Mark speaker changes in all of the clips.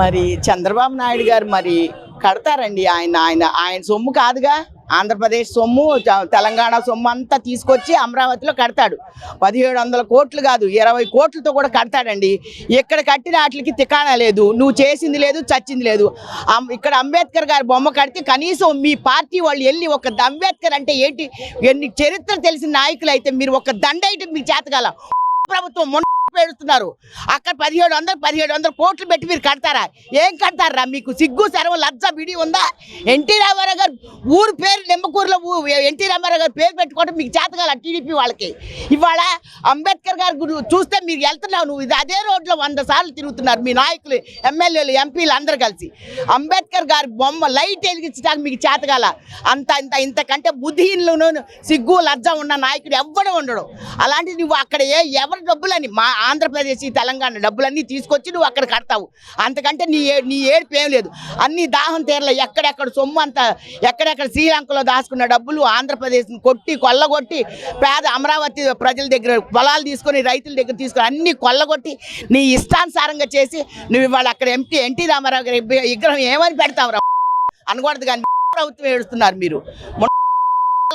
Speaker 1: మరి చంద్రబాబు నాయుడు గారు మరి కడతారండి. ఆయన సొమ్ము కాదుగా. ఆంధ్రప్రదేశ్ సొమ్ము, తెలంగాణ సొమ్ము అంతా తీసుకొచ్చి అమరావతిలో కడతాడు. 1700 కోట్లు కాదు, 20 కోట్లతో కూడా కడతాడండి. ఇక్కడ కట్టిన వాటికి తికాణా లేదు. నువ్వు చేసింది లేదు, చచ్చింది లేదు. ఇక్కడ అంబేద్కర్ గారి బొమ్మ కడితే కనీసం మీ పార్టీ వాళ్ళు వెళ్ళి ఒక అంబేద్కర్ అంటే ఏంటి, ఎన్ని చరిత్ర తెలిసిన నాయకులు అయితే మీరు ఒక దండైతే మీకు చేతగాల ప్రభుత్వం పెడుతున్నారు. అక్కడ 1700 కోట్లు పెట్టి మీరు కడతారా? ఏం కడతారా? మీకు సిగ్గు శరవ లజ్జ బిడి ఉందా? ఎన్టీ రామారావు గారు ఊరు పేరు నిమ్మకూరులో ఎన్టీ రామారావు గారు పేరు పెట్టుకోవడం మీకు చేతగాల టీడీపీ వాళ్ళకి. ఇవాళ అంబేద్కర్ గారు చూస్తే మీరు వెళ్తున్నావు, నువ్వు ఇది అదే రోడ్లో 100 సార్లు తిరుగుతున్నారు మీ నాయకులు, ఎమ్మెల్యేలు, ఎంపీలు అందరు కలిసి. అంబేద్కర్ గారి బొమ్మ లైట్ వెలిగించడానికి మీకు చేతగాల. ఇంతకంటే బుద్ధిహీనులను సిగ్గు లజ్జ ఉన్న నాయకుడు ఎవ్వడం ఉండడు. అలాంటి నువ్వు అక్కడ ఎవరి డబ్బులని, మా ఆంధ్రప్రదేశ్ తెలంగాణ డబ్బులన్నీ తీసుకొచ్చి నువ్వు అక్కడ కడతావు. అంతకంటే నీ ఏడుపు ఏం లేదు. అన్ని దాహం తీరలే. ఎక్కడెక్కడ సొమ్ము అంతా, ఎక్కడెక్కడ శ్రీలంకలో దాచుకున్న డబ్బులు ఆంధ్రప్రదేశ్ని కొల్లగొట్టి పేద అమరావతి ప్రజల దగ్గర పొలాలు తీసుకొని, రైతుల దగ్గర తీసుకొని అన్ని కొల్లగొట్టి నీ ఇష్టానుసారంగా చేసి నువ్వు ఇవాళ అక్కడ ఎన్టీ రామారావు గారి విగ్రహం ఏమని పెడతావు అనకూడదు. కానీ ప్రభుత్వం ఏడుస్తున్నారు మీరు.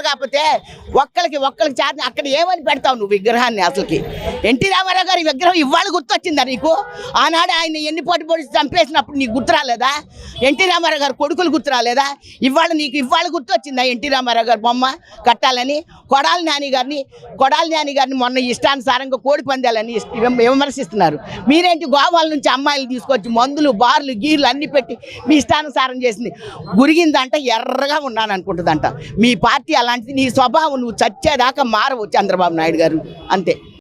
Speaker 1: కాకపోతే ఒక్కరికి చేత అక్కడ ఏమని పెడతావు నువ్వు విగ్రహాన్ని? అసలుకి ఎన్టీ రామారావు గారి విగ్రహం ఇవాళ గుర్తొచ్చిందా నీకు? ఆనాడు ఆయన ఎన్ని పొడి చంపేసినప్పుడు నీకు గుర్తు రాలేదా? ఎన్టీ రామారావు గారు కొడుకులు గుర్తు రాలేదా? నీకు ఇవాళ గుర్తొచ్చిందా ఎన్టీ రామారావు గారి బొమ్మ కట్టాలని? కొడాలి నాని గారిని మొన్న ఇష్టానుసారంగా కోడి పందాలని విమర్శిస్తున్నారు. మీరేంటి గోవాల నుంచి అమ్మాయిలు తీసుకొచ్చి మందులు, బార్లు, గీర్లు అన్ని పెట్టి మీ ఇష్టానుసారం చేసింది. గురిగిందంట, ఎర్రగా ఉన్నాను అనుకుంటుందంట. మీ పార్టీ అలాంటిది. నీ స్వభావం నువ్వు చచ్చేదాకా మారవు చంద్రబాబు నాయుడు గారు, అంతే.